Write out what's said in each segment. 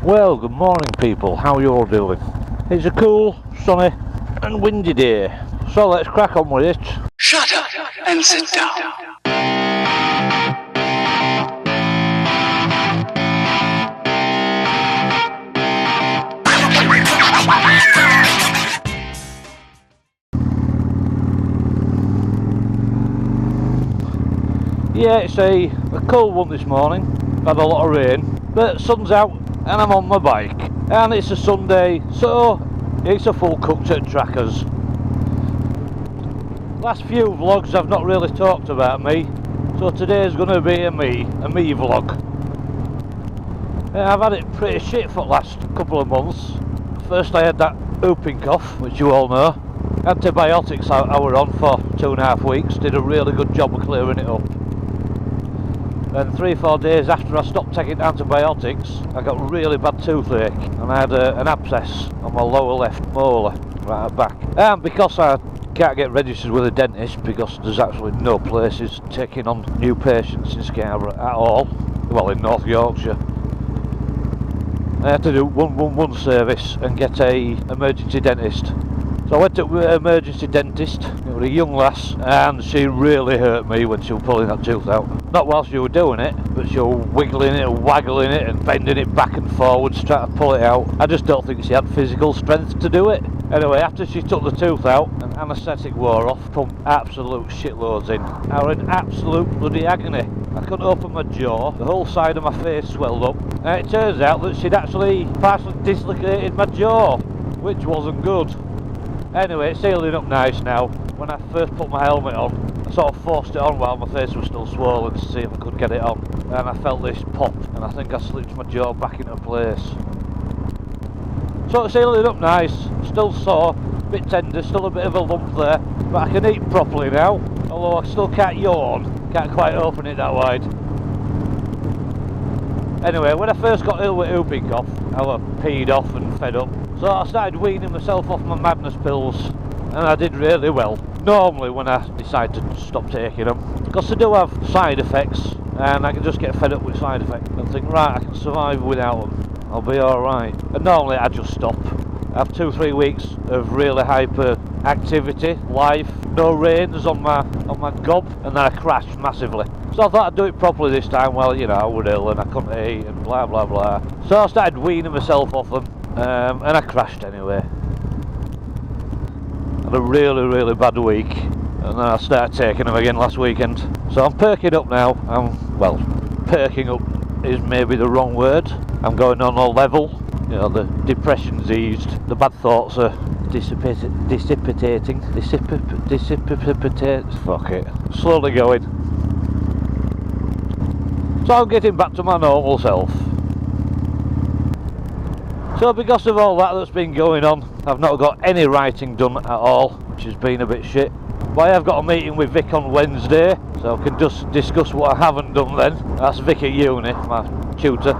Well, good morning people, how are you all doing? It's a cool, sunny and windy day, so let's crack on with it. Shut up and sit down. Yeah, it's a cold one this morning, had a lot of rain, but sun's out and I'm on my bike. And it's a Sunday, so it's a full cooked at Trackers. Last few vlogs I've not really talked about me, so today's going to be a me vlog. I've had it pretty shit for the last couple of months. First I had that whooping cough, which you all know. Antibiotics I were on for 2.5 weeks, did a really good job of clearing it up. Then 3-4 days after I stopped taking antibiotics, I got really bad toothache and I had an abscess on my lower left molar, right at back. And because I can't get registered with a dentist because there's actually no places taking on new patients in Scarborough at all, well in North Yorkshire, I had to do 111 service and get a emergency dentist. So I went to an emergency dentist. It was a young lass and she really hurt me when she was pulling that tooth out. Not while she was doing it, but she was wiggling it and waggling it and bending it back and forwards trying to pull it out. I just don't think she had physical strength to do it. Anyway, after she took the tooth out and anaesthetic wore off, pumped absolute shitloads in. I was in absolute bloody agony. I couldn't open my jaw, the whole side of my face swelled up, and it turns out that she'd actually partially dislocated my jaw, which wasn't good. Anyway, it's healing up nice now. When I first put my helmet on, I sort of forced it on while my face was still swollen to see if I could get it on. And I felt this pop, and I think I slipped my jaw back into place. So it's healing up nice, still sore, a bit tender, still a bit of a lump there, but I can eat properly now, although I still can't yawn, can't quite open it that wide. Anyway, when I first got ill with whooping cough, I was peed off and fed up. So I started weaning myself off my madness pills, and I did really well. Normally when I decide to stop taking them, because they do have side effects, and I can just get fed up with side effects and think, right, I can survive without them, I'll be alright. And normally I just stop. I have 2-3 weeks of really hyper activity, life, no reins on my gob, and then I crash massively. So I thought I'd do it properly this time. Well, you know, I was ill and I couldn't eat and blah blah blah. So I started weaning myself off them, and I crashed anyway. Had a really bad week, and then I started taking them again last weekend. So I'm perking up now. Well, perking up is maybe the wrong word. I'm going on a level. You know, the depression's eased, the bad thoughts are dissipating, fuck it, slowly going. So I'm getting back to my normal self. So because of all that's been going on, I've not got any writing done at all, which has been a bit shit. But I have got a meeting with Vic on Wednesday, so I can just discuss what I haven't done then. That's Vic at uni, my tutor.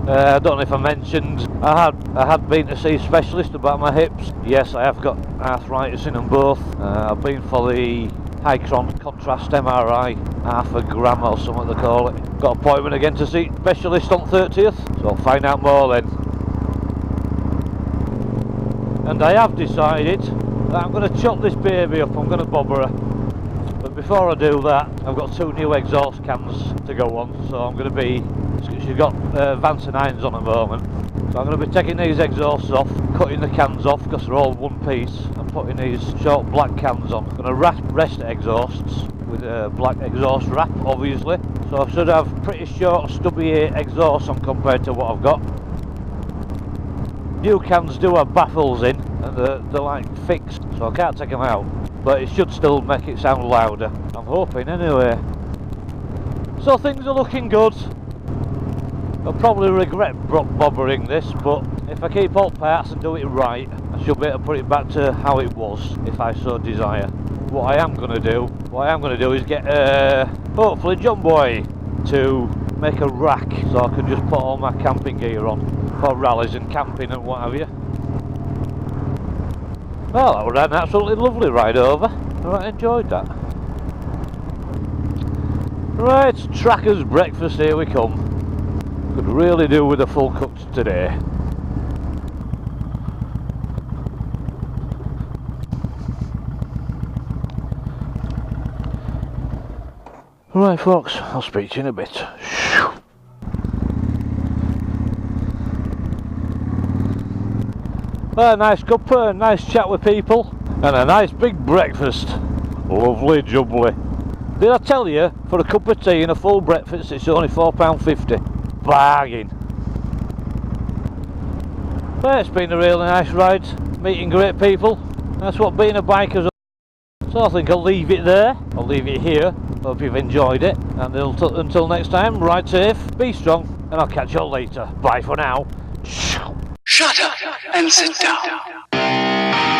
I don't know if I mentioned, I had been to see a specialist about my hips. Yes, I have got arthritis in them both. I've been for the high contrast MRI, half a gram or something they call it. Got an appointment again to see a specialist on 30th, so I'll find out more then. And I have decided that I'm going to chop this baby up, I'm going to bobber her. But before I do that, I've got 2 new exhaust cans to go on, so I'm going to be, she's got Vance and Irons on at the moment, so I'm going to be taking these exhausts off, cutting the cans off because they're all one piece, and putting these short black cans on. I'm going to wrap rest exhausts with a black exhaust wrap, obviously, so I should have pretty short stubby exhausts on compared to what I've got. New cans do have baffles in, and they're like fixed, so I can't take them out, but it should still make it sound louder, I'm hoping anyway. So things are looking good. I'll probably regret bobbering this, but if I keep all parts and do it right, I should be able to put it back to how it was, if I so desire. What I am going to do is get hopefully John Boy to make a rack so I can just put all my camping gear on for rallies and camping and what have you. Well, that was an absolutely lovely ride over. I enjoyed that. Right, Trackers breakfast, here we come. Could really do with a full cut today. Right folks, I'll speak to you in a bit. A nice cuppa, a nice chat with people, and a nice big breakfast. Lovely jubbly. Did I tell you, for a cup of tea and a full breakfast it's only £4.50? Bargain. Well, it's been a really nice ride, meeting great people. That's what being a biker's. So I think I'll leave it there. I'll leave it here. Hope you've enjoyed it. And until next time, ride safe, be strong, and I'll catch you all later. Bye for now. Shut up and sit down.